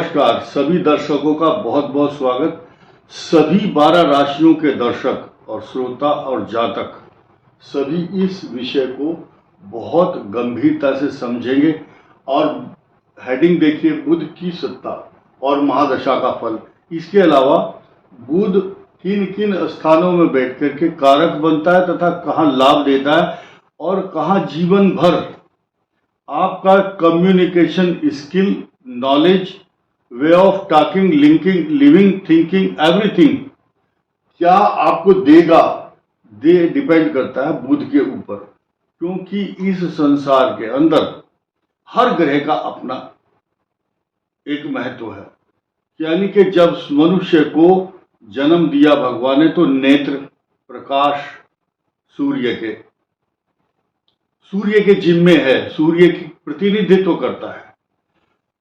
नमस्कार सभी दर्शकों का बहुत बहुत स्वागत। सभी 12 राशियों के दर्शक और श्रोता और जातक सभी इस विषय को बहुत गंभीरता से समझेंगे। और हेडिंग देखिए, बुध की सत्ता और महादशा का फल। इसके अलावा बुध किन किन स्थानों में बैठ करके कारक बनता है तथा कहाँ लाभ देता है और कहाँ जीवन भर आपका communication skill, knowledge, way of talking, linking, living, thinking, everything क्या आपको देगा, डिपेंड करता है बुध के ऊपर। क्योंकि इस संसार के अंदर हर ग्रह का अपना एक महत्व है। यानी कि जब मनुष्य को जन्म दिया भगवान ने तो नेत्र प्रकाश सूर्य के जिम्मे है, सूर्य की प्रतिनिधित्व करता है।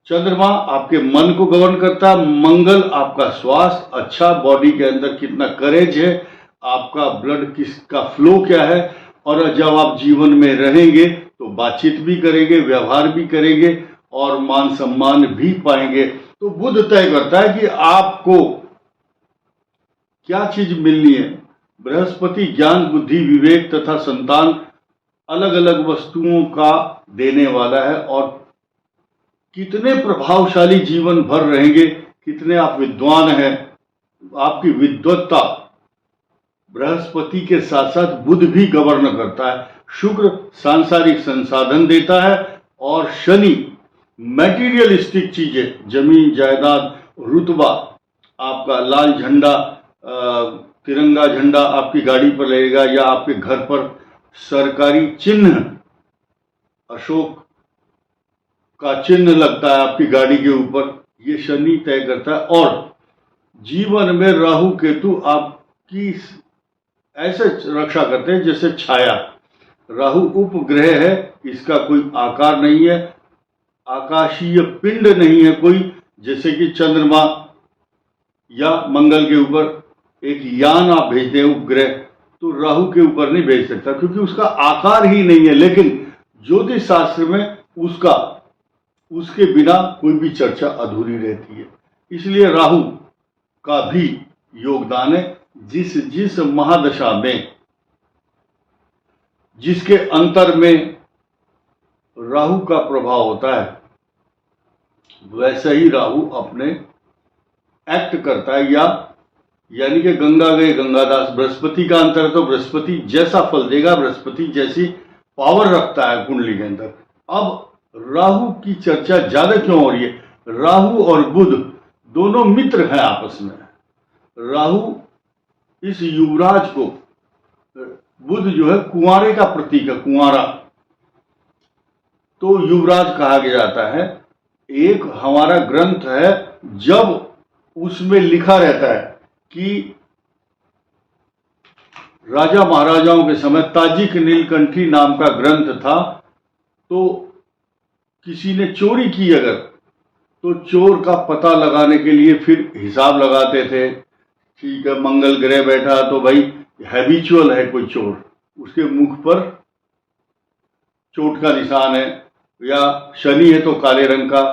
चंद्रमा आपके मन को गवर्न करता है, मंगल आपका स्वास्थ्य, अच्छा बॉडी के अंदर कितना करेज है, आपका ब्लड किसका फ्लो क्या है, और जब आप जीवन में रहेंगे तो बातचीत भी करेंगे, व्यवहार भी करेंगे और मान सम्मान भी पाएंगे। तो बुध तय करता है कि आपको क्या चीज मिलनी है। बृहस्पति ज्ञान, बुद्धि, विवेक तथा संतान, अलग अलग वस्तुओं का देने वाला है। और कितने प्रभावशाली जीवन भर रहेंगे, कितने आप विद्वान हैं, आपकी विद्वत्ता बृहस्पति के साथ साथ बुध भी गवर्न करता है। शुक्र सांसारिक संसाधन देता है और शनि मैटीरियलिस्टिक चीजें, जमीन जायदाद, रुतबा, आपका लाल झंडा, तिरंगा झंडा आपकी गाड़ी पर लगेगा या आपके घर पर सरकारी चिन्ह, अशोक का चिन्ह लगता है आपकी गाड़ी के ऊपर, ये शनि तय करता है। और जीवन में राहु केतु आपकी ऐसे रक्षा करते हैं जैसे छाया। राहु उपग्रह है, इसका कोई आकार नहीं है, आकाशीय पिंड नहीं है कोई, जैसे कि चंद्रमा या मंगल के ऊपर एक यान आप भेजते हैं उपग्रह, तो राहु के ऊपर नहीं भेज सकता क्योंकि उसका आकार ही नहीं है। लेकिन ज्योतिष शास्त्र में उसके बिना कोई भी चर्चा अधूरी रहती है। इसलिए राहु का भी योगदान है। जिस महादशा में, जिसके अंतर में राहु का प्रभाव होता है, वैसा ही राहु अपने एक्ट करता है। यानी कि गंगा गए गंगादास, बृहस्पति का अंतर है तो बृहस्पति जैसा फल देगा, बृहस्पति जैसी पावर रखता है कुंडली के अंदर। अब राहु की चर्चा ज्यादा क्यों हो रही है? राहु और बुध दोनों मित्र हैं आपस में। राहु इस युवराज को, बुध जो है कुंवारे का प्रतीक है, कुंवारा, तो युवराज कहा गया जाता है। एक हमारा ग्रंथ है, जब उसमें लिखा रहता है कि राजा महाराजाओं के समय ताजिक नीलकंठी नाम का ग्रंथ था, तो किसी ने चोरी की अगर, तो चोर का पता लगाने के लिए फिर हिसाब लगाते थे। ठीक है, मंगल ग्रह बैठा तो भाई हैबिचुअल है कोई चोर, उसके मुख पर चोट का निशान है, या शनि है तो काले रंग का,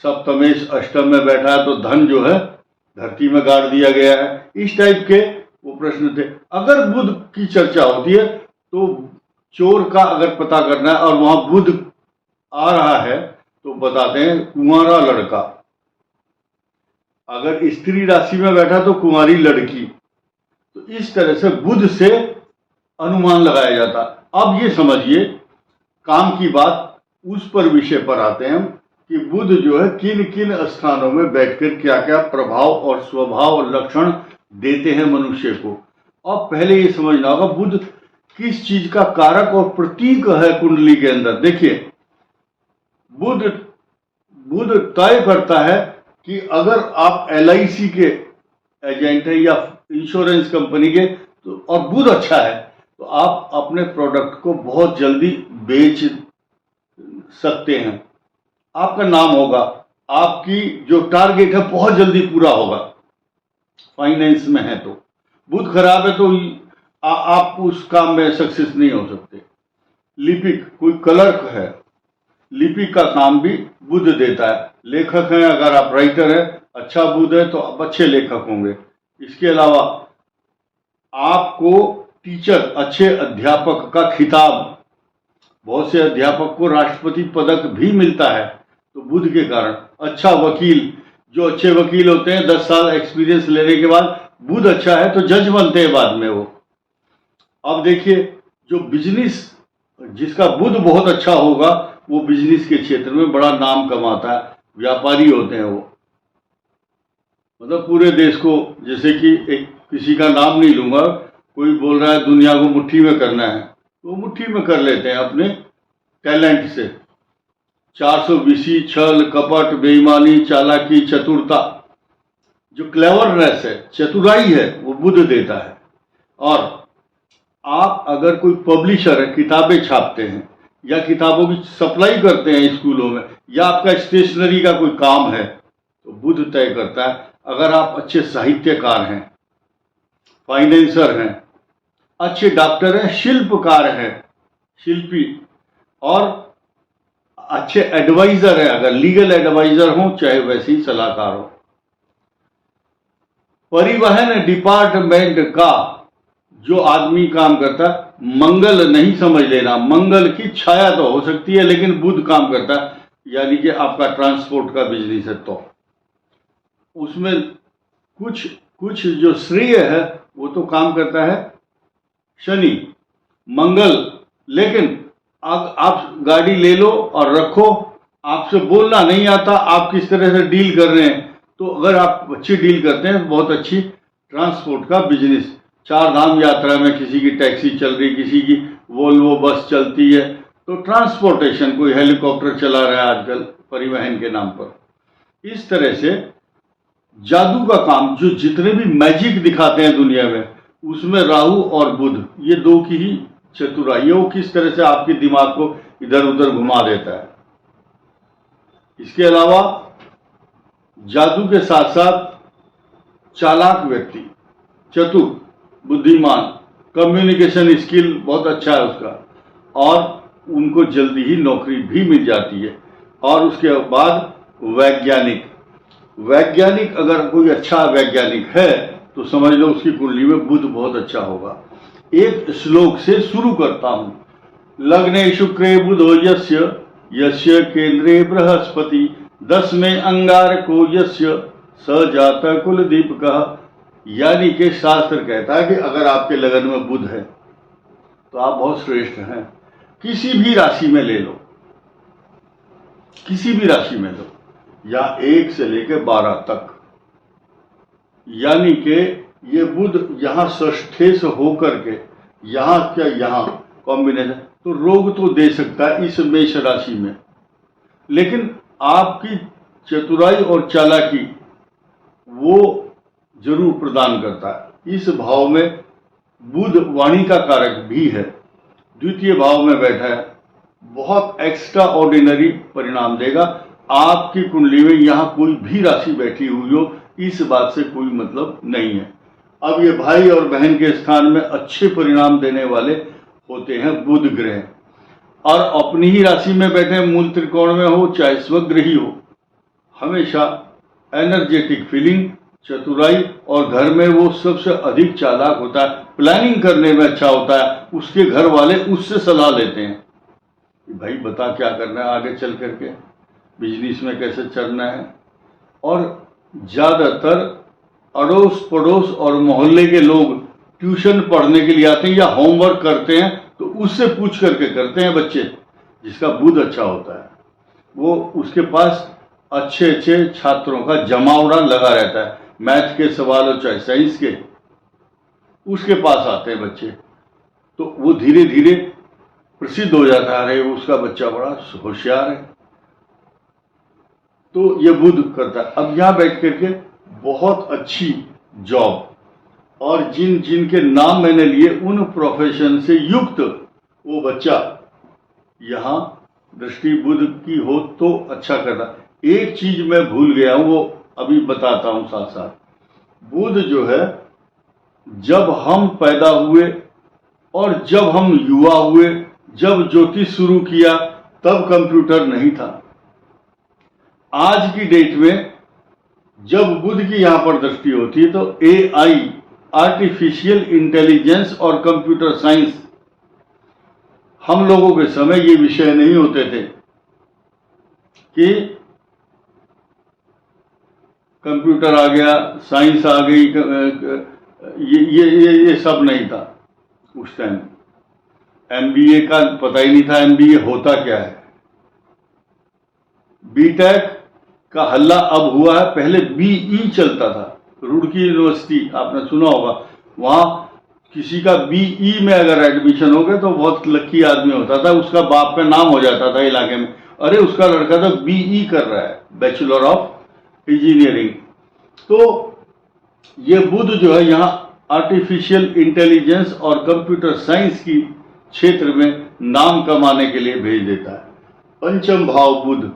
सप्तमेश अष्टम में बैठा है तो धन जो है धरती में गाड़ दिया गया है। इस टाइप के वो प्रश्न थे। अगर बुध की चर्चा होती है तो चोर का अगर पता करना है और वहां बुध आ रहा है तो बताते हैं कुंवारा लड़का, अगर स्त्री राशि में बैठा तो कुंवारी लड़की। तो इस तरह से बुध से अनुमान लगाया जाता। अब ये समझिए, काम की बात उस पर विषय पर आते हैं हम कि बुध जो है किन किन स्थानों में बैठकर क्या क्या प्रभाव और स्वभाव और लक्षण देते हैं मनुष्य को। अब पहले ये समझना होगा बुध किस चीज का कारक और प्रतीक है कुंडली के अंदर। देखिए, बुध तय करता है कि अगर आप LIC के एजेंट हैं या इंश्योरेंस कंपनी के, तो और बुध अच्छा है तो आप अपने प्रोडक्ट को बहुत जल्दी बेच सकते हैं, आपका नाम होगा, आपकी जो टारगेट है बहुत जल्दी पूरा होगा। फाइनेंस में है तो बुध खराब है तो आप उस काम में सक्सेस नहीं हो सकते। लिपिक कोई क्लर्क है, लिपि का काम भी बुध देता है। लेखक हैं, अगर आप राइटर हैं, अच्छा बुध है तो आप अच्छे लेखक होंगे। इसके अलावा आपको टीचर, अच्छे अध्यापक का खिताब, बहुत से अध्यापक को राष्ट्रपति पदक भी मिलता है तो बुध के कारण। अच्छा वकील, जो अच्छे वकील होते हैं 10 साल एक्सपीरियंस लेने के बाद बुध अच्छा है तो जज बनते हैं बाद में वो। अब देखिए, जो बिजनेस, जिसका बुध बहुत अच्छा होगा वो बिजनेस के क्षेत्र में बड़ा नाम कमाता है, व्यापारी होते हैं वो। मतलब पूरे देश को, जैसे कि एक किसी का नाम नहीं लूंगा, कोई बोल रहा है दुनिया को मुट्ठी में करना है तो वो मुट्ठी में कर लेते हैं अपने टैलेंट से। 420 छल कपट बेईमानी चालाकी चतुरता, जो क्लेवरनेस है, चतुराई है, वो बुध देता है। और आप अगर कोई पब्लिशर है, किताबें छापते हैं या किताबों की सप्लाई करते हैं स्कूलों में, या आपका स्टेशनरी का कोई काम है तो बुध तय करता है। अगर आप अच्छे साहित्यकार हैं, फाइनेंसर हैं, अच्छे डॉक्टर हैं, शिल्पकार हैं, शिल्पी, और अच्छे एडवाइजर है, अगर लीगल एडवाइजर हो चाहे वैसे ही सलाहकार हो। परिवहन डिपार्टमेंट का जो आदमी काम करता है, मंगल नहीं समझ लेना, मंगल की छाया तो हो सकती है लेकिन बुध काम करता है, यानी कि आपका ट्रांसपोर्ट का बिजनेस है तो उसमें कुछ जो श्रेय है वो तो काम करता है शनि, मंगल। लेकिन आप गाड़ी ले लो और रखो, आपसे बोलना नहीं आता, आप किस तरह से डील कर रहे हैं, तो अगर आप अच्छी डील करते हैं बहुत अच्छी ट्रांसपोर्ट का बिजनेस। 4 धाम यात्रा में किसी की टैक्सी चल रही, किसी की वोल्वो बस चलती है, तो ट्रांसपोर्टेशन, कोई हेलीकॉप्टर चला रहा है आजकल परिवहन के नाम पर। इस तरह से जादू का काम, जो जितने भी मैजिक दिखाते हैं दुनिया में, उसमें राहु और बुध, ये दो की ही चतुराई है, वो किस तरह से आपके दिमाग को इधर उधर घुमा देता है। इसके अलावा जादू के साथ साथ चालाक व्यक्ति, चतुर, बुद्धिमान, कम्युनिकेशन स्किल बहुत अच्छा है उसका, और उनको जल्दी ही नौकरी भी मिल जाती है। और उसके बाद वैज्ञानिक अगर कोई अच्छा वैज्ञानिक है तो समझ लो उसकी कुंडली में बुध बहुत अच्छा होगा। एक श्लोक से शुरू करता हूं। लग्ने शुक्रे बुधो यस्य यस्य केंद्रे बृहस्पति 10 में अंगारको यस्य स जाता कुल दीपकः। यानी कि शास्त्र कहता है कि अगर आपके लगन में बुध है तो आप बहुत श्रेष्ठ हैं। किसी भी राशि में ले लो, किसी भी राशि में लो, या 1 से लेकर 12 तक, यानी कि ये बुध यहाँ षष्ठेश होकर के यहाँ क्या यहाँ कॉम्बिनेशन, तो रोग तो दे सकता है इस मेष राशि में, लेकिन आपकी चतुराई और चालाकी वो जरूर प्रदान करता है। इस भाव में बुध वाणी का कारक भी है, द्वितीय भाव में बैठा है, बहुत एक्स्ट्रा ऑर्डिनरी परिणाम देगा। आपकी कुंडली में यहाँ कोई भी राशि बैठी हुई हो, इस बात से कोई मतलब नहीं है। अब ये भाई और बहन के स्थान में अच्छे परिणाम देने वाले होते हैं बुध ग्रह, और अपनी ही राशि में बैठे, मूल त्रिकोण में हो चाहे स्वग्रही हो, हमेशा एनर्जेटिक फीलिंग, चतुराई, और घर में वो सबसे अधिक चालाक होता है, प्लानिंग करने में अच्छा होता है। उसके घर वाले उससे सलाह लेते हैं कि भाई बता क्या करना है आगे चल करके, बिजनेस में कैसे चलना है। और ज़्यादातर अड़ोस पड़ोस और मोहल्ले के लोग ट्यूशन पढ़ने के लिए आते हैं या होमवर्क करते हैं तो उससे पूछ करके करते हैं बच्चे। जिसका बुध अच्छा होता है वो उसके पास अच्छे अच्छे छात्रों का जमावड़ा लगा रहता है, मैथ के सवाल हो चाहे साइंस के, उसके पास आते हैं बच्चे, तो वो धीरे धीरे प्रसिद्ध हो जाता है, अरे उसका बच्चा बड़ा होशियार है। तो ये बुध करता है। अब यहाँ बैठ करके बहुत अच्छी जॉब, और जिन जिन के नाम मैंने लिए उन प्रोफेशन से युक्त वो बच्चा यहाँ दृष्टि बुध की हो तो अच्छा करता। एक चीज मैं भूल गया हूं, वो अभी बताता हूं साथ साथ। बुध जो है, जब हम पैदा हुए और जब हम युवा हुए, जब ज्योतिष शुरू किया, तब कंप्यूटर नहीं था। आज की डेट में जब बुध की यहां पर दृष्टि होती है तो AI, आर्टिफिशियल इंटेलिजेंस और कंप्यूटर साइंस, हम लोगों के समय ये विषय नहीं होते थे कि कंप्यूटर आ गया, साइंस आ गई, ये सब नहीं था उस टाइम। MBA का पता ही नहीं था MBA होता क्या है। BTech का हल्ला अब हुआ है, पहले BE चलता था। रुड़की यूनिवर्सिटी आपने सुना होगा, वहां किसी का BE में अगर एडमिशन हो गया तो बहुत लकी आदमी होता था, उसका बाप का नाम हो जाता था इलाके में, अरे उसका लड़का तो BE कर रहा है, बैचलर ऑफ इंजीनियरिंग। तो ये बुध जो है यहाँ आर्टिफिशियल इंटेलिजेंस और कंप्यूटर साइंस की क्षेत्र में नाम कमाने के लिए भेज देता है। पंचम भाव बुध,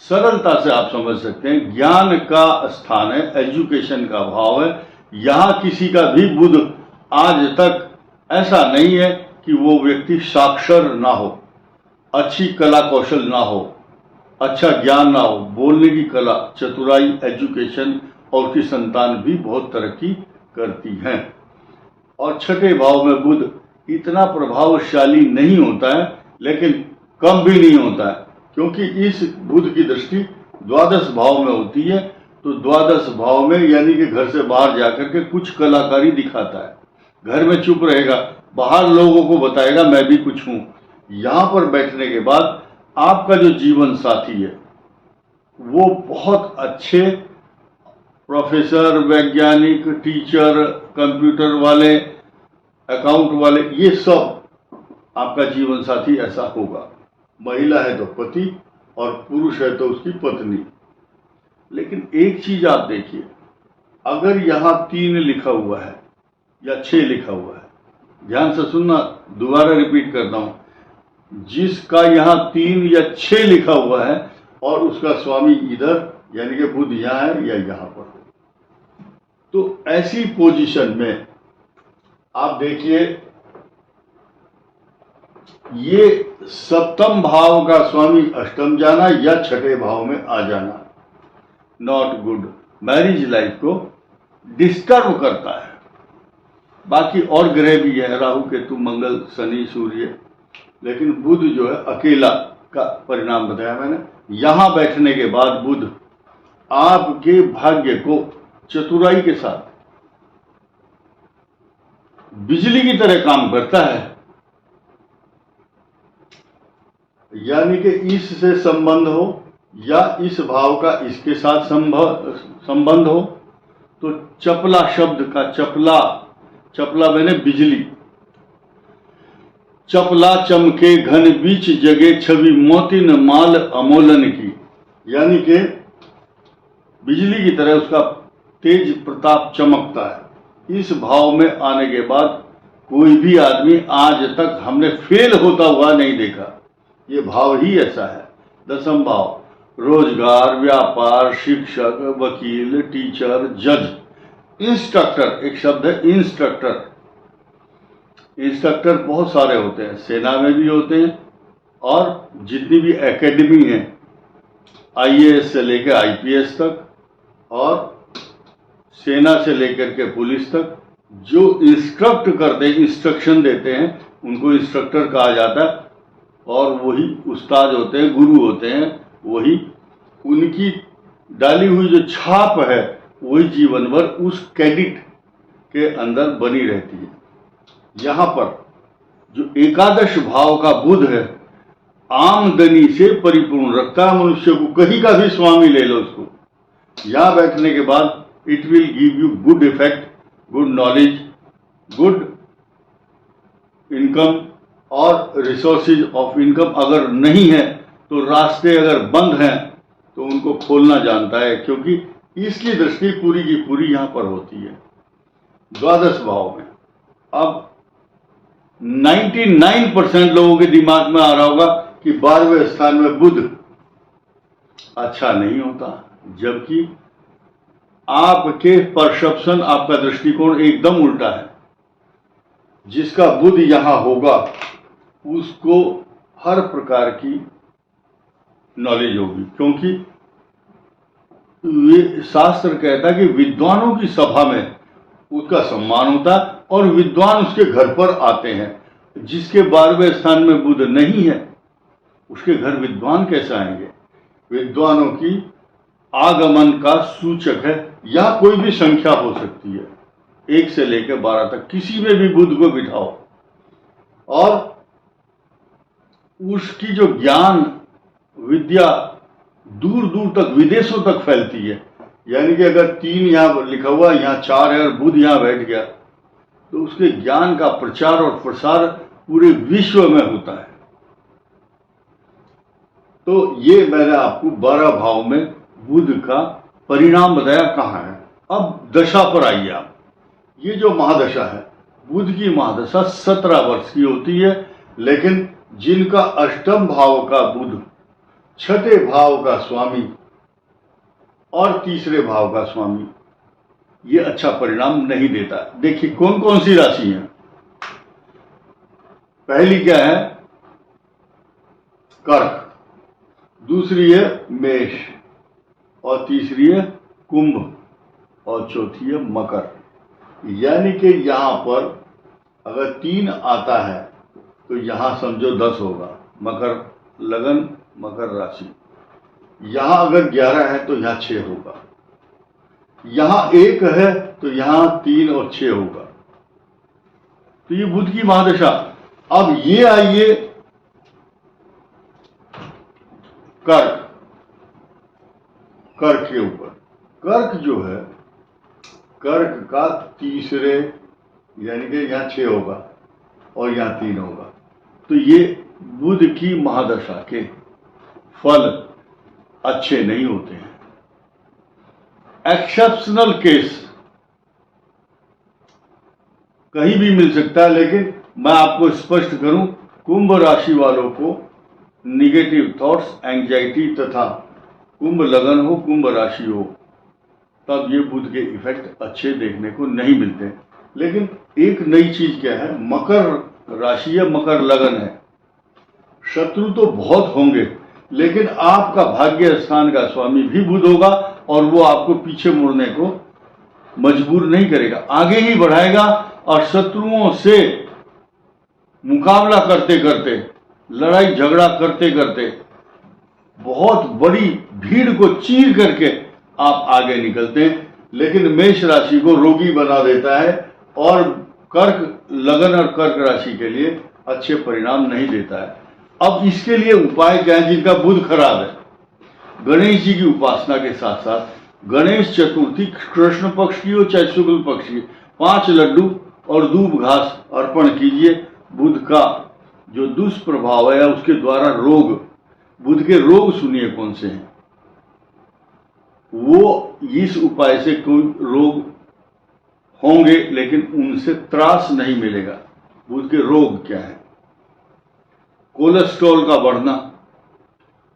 सरलता से आप समझ सकते हैं, ज्ञान का स्थान है, एजुकेशन का भाव है। यहां किसी का भी बुध आज तक ऐसा नहीं है कि वो व्यक्ति साक्षर ना हो, अच्छी कला कौशल ना हो, अच्छा ज्ञान ना हो, बोलने की कला, चतुराई, एजुकेशन, और उसकी संतान भी बहुत तरक्की करती हैं। और छठे भाव में बुध इतना प्रभावशाली नहीं होता है, लेकिन कम भी नहीं होता है, क्योंकि इस बुध की दृष्टि द्वादश भाव में होती है। तो द्वादश भाव में यानी कि घर से बाहर जाकर के कुछ कलाकारी दिखाता है, घर में चुप रहेगा, बाहर लोगों को बताएगा मैं भी कुछ हूं। यहां पर बैठने के बाद आपका जो जीवन साथी है वो बहुत अच्छे प्रोफेसर, वैज्ञानिक, टीचर, कंप्यूटर वाले, अकाउंट वाले, ये सब आपका जीवन साथी ऐसा होगा। महिला है तो पति और पुरुष है तो उसकी पत्नी। लेकिन एक चीज आप देखिए, अगर यहां 3 लिखा हुआ है या 6 लिखा हुआ है, ध्यान से सुनना, दोबारा रिपीट करता हूं, जिसका यहां 3 या 6 लिखा हुआ है और उसका स्वामी इधर यानी कि बुध यहां है या यहां पर, तो ऐसी पोजीशन में आप देखिए, ये सप्तम भाव का स्वामी अष्टम जाना या छठे भाव में आ जाना नॉट गुड, मैरिज लाइफ को डिस्टर्ब करता है। बाकी और ग्रह भी है, राहु, केतु, मंगल, शनि, सूर्य, लेकिन बुध जो है अकेला का परिणाम बताया मैंने। यहां बैठने के बाद बुध आपके भाग्य को चतुराई के साथ बिजली की तरह काम करता है, यानी कि इससे संबंध हो या इस भाव का इसके साथ संबंध हो, तो चपला शब्द का चपला मैंने बिजली, चपला चमके घन बीच जगे छवि मोतिन माल अमोलन की, यानी कि बिजली की तरह उसका तेज प्रताप चमकता है। इस भाव में आने के बाद कोई भी आदमी आज तक हमने फेल होता हुआ नहीं देखा, ये भाव ही ऐसा है। दसम भाव, रोजगार, व्यापार, शिक्षक, वकील, टीचर, जज, इंस्ट्रक्टर, एक शब्द है इंस्ट्रक्टर। इंस्ट्रक्टर बहुत सारे होते हैं, सेना में भी होते हैं और जितनी भी एकेडमी है, IAS से लेकर IPS तक और सेना से लेकर के पुलिस तक, जो इंस्ट्रक्ट करते हैं, इंस्ट्रक्शन देते हैं, उनको इंस्ट्रक्टर कहा जाता है। और वही उस्ताद होते हैं, गुरु होते हैं, वही उनकी डाली हुई जो छाप है वही जीवन भर उस कैडेट के अंदर बनी रहती है। यहां पर जो एकादश भाव का बुध है, आमदनी से परिपूर्ण रखता है मनुष्य को, कहीं का भी स्वामी ले लो उसको। यहां बैठने के बाद it will give you good effect, good knowledge, good income और रिसोर्सेज ऑफ इनकम। अगर नहीं है तो रास्ते अगर बंद हैं तो उनको खोलना जानता है, क्योंकि इसकी दृष्टि पूरी की पूरी यहां पर होती है द्वादश भाव में। अब 99% लोगों के दिमाग में आ रहा होगा कि 12वें स्थान में बुध अच्छा नहीं होता, जबकि आपके परसेप्शन, आपका दृष्टिकोण एकदम उल्टा है। जिसका बुध यहां होगा उसको हर प्रकार की नॉलेज होगी, क्योंकि वे शास्त्र कहता है कि विद्वानों की सभा में उसका सम्मान होता है और विद्वान उसके घर पर आते हैं। जिसके 12वें स्थान में बुध नहीं है उसके घर विद्वान कैसे आएंगे? विद्वानों की आगमन का सूचक है। यह कोई भी संख्या हो सकती है, 1 से लेकर 12 तक, किसी में भी बुध को बिठाओ और उसकी जो ज्ञान विद्या दूर दूर तक, विदेशों तक फैलती है। यानी कि अगर 3 यहां लिखा हुआ, यहां 4 है और बुध यहां बैठ गया, तो उसके ज्ञान का प्रचार और प्रसार पूरे विश्व में होता है। तो ये मैंने आपको 12 भाव में बुध का परिणाम बताया कहाँ है। अब दशा पर आइए आप। ये जो महादशा है, बुध की महादशा 17 वर्ष की होती है, लेकिन जिनका अष्टम भाव का बुध, छठे भाव का स्वामी और तीसरे भाव का स्वामी, ये अच्छा परिणाम नहीं देता। देखिए कौन कौन सी राशि है। पहली क्या है? कर्क, दूसरी है मेष, और तीसरी है कुंभ, और चौथी है मकर। यानी कि यहां पर अगर 3 आता है तो यहां समझो 10 होगा। मकर लगन, मकर राशि। यहां अगर 11 है तो यहां 6 होगा। यहां 1 है तो यहां 3 और 6 होगा। तो ये बुध की महादशा। अब ये आइए कर्क, कर्क के ऊपर। कर्क जो है, कर्क का तीसरे, यानी कि यहां 6 होगा और यहां 3 होगा। तो ये बुध की महादशा के फल अच्छे नहीं होते हैं। एक्सेप्शनल केस कहीं भी मिल सकता है, लेकिन मैं आपको स्पष्ट करूं, कुंभ राशि वालों को निगेटिव थॉट्स, एंजाइटी तथा कुंभ लगन हो, कुंभ राशि हो, तब ये बुध के इफेक्ट अच्छे देखने को नहीं मिलते। लेकिन एक नई चीज क्या है, मकर राशि है, मकर लगन है। शत्रु तो बहुत होंगे, लेकिन आपका भाग्य स्थान का स्वामी भी बुध होगा और वो आपको पीछे मुड़ने को मजबूर नहीं करेगा, आगे ही बढ़ाएगा। और शत्रुओं से मुकाबला करते करते, लड़ाई झगड़ा करते करते, बहुत बड़ी भीड़ को चीर करके आप आगे निकलते हैं। लेकिन मेष राशि को रोगी बना देता है और कर्क लगन और कर्क राशि के लिए अच्छे परिणाम नहीं देता है। अब इसके लिए उपाय क्या है? जिनका बुध खराब है, गणेश जी की उपासना के साथ साथ गणेश चतुर्थी कृष्ण पक्ष की हो चाहे शुक्ल पक्ष की, 5 लड्डू और दूब घास अर्पण कीजिए। बुध का जो दुष्प्रभाव है उसके द्वारा रोग, बुध के रोग सुनिए कौन से हैं, वो इस उपाय से कोई रोग होंगे लेकिन उनसे त्रास नहीं मिलेगा। बुध के रोग क्या है? कोलेस्ट्रॉल का बढ़ना,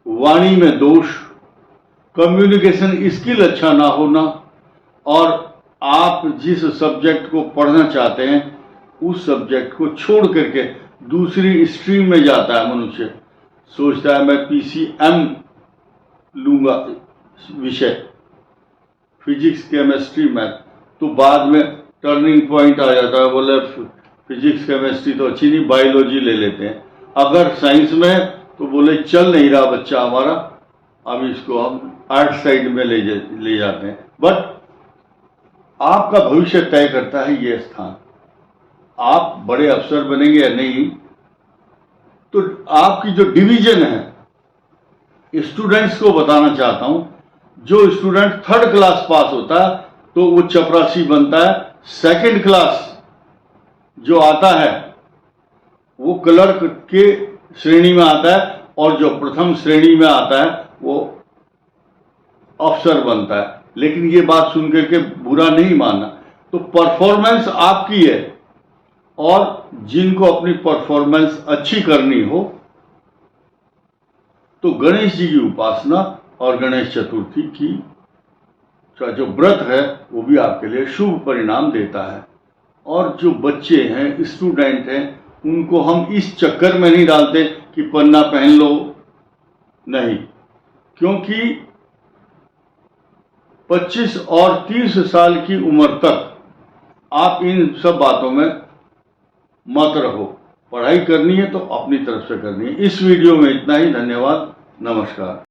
वाणी में दोष, कम्युनिकेशन स्किल अच्छा ना होना, और आप जिस सब्जेक्ट को पढ़ना चाहते हैं उस सब्जेक्ट को छोड़ करके दूसरी स्ट्रीम में जाता है। मनुष्य सोचता है मैं PCM लूंगा विषय, फिजिक्स केमिस्ट्री मैथ, तो बाद में टर्निंग पॉइंट आ जाता है, बोले फिजिक्स केमिस्ट्री तो अच्छी नहीं, बायोलॉजी ले लेते हैं। अगर साइंस में तो बोले चल नहीं रहा बच्चा हमारा, अब इसको हम आर्ट साइड में ले जाते हैं। बट आपका भविष्य तय करता है ये स्थान, आप बड़े अफसर बनेंगे या नहीं। तो आपकी जो डिवीजन है, स्टूडेंट्स को बताना चाहता हूं, जो स्टूडेंट 3rd क्लास पास होता है तो वो चपरासी बनता है, 2nd क्लास जो आता है वो क्लर्क के श्रेणी में आता है, और जो प्रथम श्रेणी में आता है वो अफसर बनता है। लेकिन ये बात सुन करके बुरा नहीं मानना, तो परफॉर्मेंस आपकी है, और जिनको अपनी परफॉर्मेंस अच्छी करनी हो तो गणेश जी की उपासना और गणेश चतुर्थी की का जो व्रत है वो भी आपके लिए शुभ परिणाम देता है। और जो बच्चे हैं, स्टूडेंट हैं, उनको हम इस चक्कर में नहीं डालते कि पन्ना पहन लो, नहीं, क्योंकि 25 और 30 साल की उम्र तक आप इन सब बातों में मत रहो। पढ़ाई करनी है तो अपनी तरफ से करनी है। इस वीडियो में इतना ही। धन्यवाद, नमस्कार।